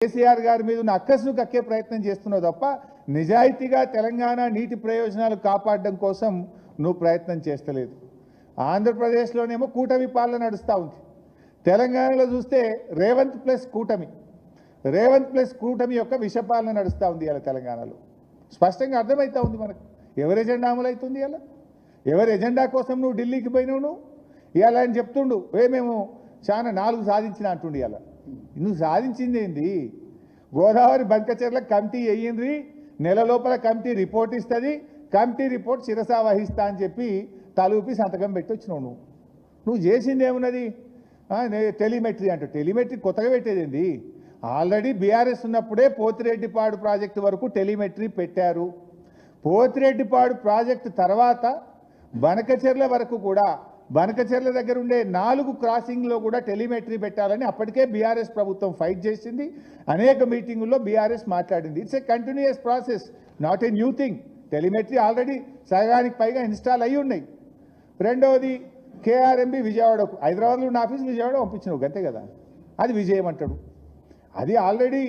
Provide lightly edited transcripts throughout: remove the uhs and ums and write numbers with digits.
కేసీఆర్ గారి మీద ఉన్న అక్కసును కక్కే ప్రయత్నం చేస్తున్నావు తప్ప నిజాయితీగా తెలంగాణ నీటి ప్రయోజనాలు కాపాడడం కోసం నువ్వు ప్రయత్నం చేస్తలేదు. ఆంధ్రప్రదేశ్లోనేమో కూటమి పాలన నడుస్తూ ఉంది. తెలంగాణలో చూస్తే రేవంత్ ప్లస్ కూటమి యొక్క విషపాలన నడుస్తూ ఉంది. ఇలా తెలంగాణలో స్పష్టంగా అర్థమవుతా ఉంది మనకు ఎవరి ఎజెండా అమలవుతుంది. ఇలా ఎవరి ఎజెండా కోసం నువ్వు ఢిల్లీకి పోయినావు. నువ్వు ఇవాళ అని చెప్తుండు మేము చాలా 4 సాధించిన అంటుండి. ఇలా నువ్వు సాధించింది ఏంది? గోదావరి బంకచెర్ల కమిటీ వేయింది, నెల లోపల కమిటీ రిపోర్ట్ ఇస్తుంది, కమిటీ రిపోర్ట్ శిరసా వహిస్తా అని చెప్పి తలూపి సంతకం పెట్టి వచ్చినావు. నువ్వు చేసింది ఏమున్నది? టెలిమెట్రీ అంట. టెలిమెట్రీ కొత్తగా పెట్టేది ఏంది? ఆల్రెడీ బీఆర్ఎస్ ఉన్నప్పుడే పోతిరెడ్డిపాడు ప్రాజెక్టు వరకు టెలిమెట్రీ పెట్టారు. పోతిరెడ్డిపాడు ప్రాజెక్టు తర్వాత బనకచెర్ల వరకు కూడా బనకచెర్ల దగ్గర ఉండే 4 క్రాసింగ్లో కూడా టెలిమెట్రీ పెట్టాలని అప్పటికే బీఆర్ఎస్ ప్రభుత్వం ఫైట్ చేసింది. అనేక మీటింగుల్లో బీఆర్ఎస్ మాట్లాడింది. It's a continuous process, not a new thing. Telemetry already సగానికి పైగా ఇన్స్టాల్ అయ్యి ఉన్నాయి. రెండవది కేఆర్ఎంబి విజయవాడకు, హైదరాబాద్లో ఉన్న ఆఫీస్ విజయవాడ పంపించినావు అంతే కదా. అది విజయం అంటాడు. అది ఆల్రెడీ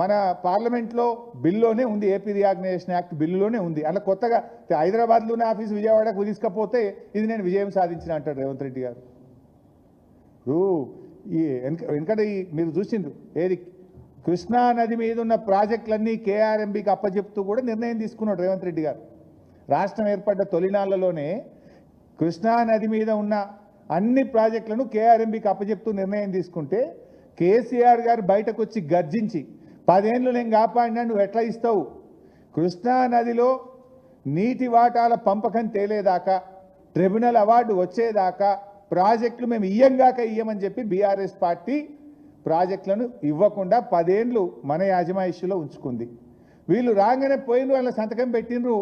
మన పార్లమెంట్లో బిల్లులోనే ఉంది, ఏపీ రీఆర్గనైజేషన్ యాక్ట్ బిల్లులోనే ఉంది. అలా కొత్తగా హైదరాబాద్లోనే ఆఫీస్ విజయవాడకు తీసుకపోతే ఇది నేను విజయం సాధించిన అంటాడు రేవంత్ రెడ్డి గారు. ఈ వెనకట మీరు చూసిండ్రు ఏది కృష్ణా నది మీద ఉన్న ప్రాజెక్టులన్నీ కేఆర్ఎంబికి అప్పచెప్తూ కూడా నిర్ణయం తీసుకున్నాడు రేవంత్ రెడ్డి గారు. రాష్ట్రం ఏర్పడ్డ తొలినాళ్లలోనే కృష్ణా నది మీద ఉన్న అన్ని ప్రాజెక్టులను కేఆర్ఎంబికి అప్పచెప్తూ నిర్ణయం తీసుకుంటే కేసీఆర్ గారు బయటకు వచ్చి గర్జించి 10 ఏళ్ళు నేను కాపాడినా నువ్వు ఎట్లా ఇస్తావు? కృష్ణా నదిలో నీటి వాటాల పంపకం తేలేదాకా, ట్రిబ్యునల్ అవార్డు వచ్చేదాకా ప్రాజెక్టులు మేము ఇయ్యమని చెప్పి బీఆర్ఎస్ పార్టీ ప్రాజెక్టులను ఇవ్వకుండా 10 ఏళ్ళు మన యాజమాయిషిలో ఉంచుకుంది. వీళ్ళు రాగానే పోయినరు, వాళ్ళ సంతకం పెట్టినరు,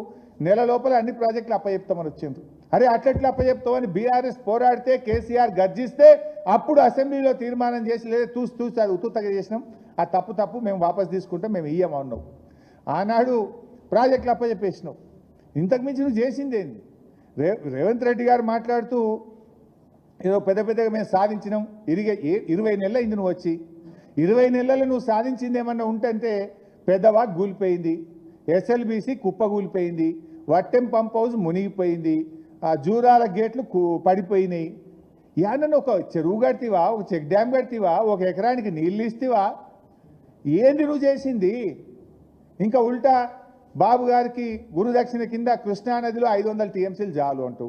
నెల లోపల అన్ని ప్రాజెక్టులు అప్పచెప్తామని వచ్చిండ్రు. అరే అట్లెట్లా అప్పచెప్తామని బీఆర్ఎస్ పోరాడితే కేసీఆర్ గర్జిస్తే అప్పుడు అసెంబ్లీలో తీర్మానం చేసి లేదా తూసి అది ఉత్తుతగా చేసినాం, ఆ తప్పు మేము వాపస్ తీసుకుంటాం, మేము ఇయ్యమన్నావు. ఆనాడు ప్రాజెక్టులు అప్పచెప్పేసినావు. ఇంతకుమించి నువ్వు చేసిందేంది? రేవంత్ రెడ్డి గారు మాట్లాడుతూ ఏదో పెద్దగా మేము సాధించినాం, 20 నెలలు అయింది నువ్వు వచ్చి. 20 నెలలు నువ్వు సాధించింది ఏమన్నా ఉంటే పెద్దవాగ్ కూలిపోయింది, ఎస్ఎల్బీసీ కుప్పగూలిపోయింది, వట్టెం పంప్ హౌస్ మునిగిపోయింది, ఆ జూరాల గేట్లు పడిపోయినాయి. యానన్నా ఒక చెరువు కడితివా, ఒక చెక్ డ్యామ్ కడితివా, ఒక ఎకరానికి నీళ్ళు ఇస్తావా? ఏంది నువ్వు చేసింది? ఇంకా ఉల్టా బాబు గారికి గురుదక్షిణ కింద కృష్ణానదిలో 500 టీఎంసీలు చాలు అంటూ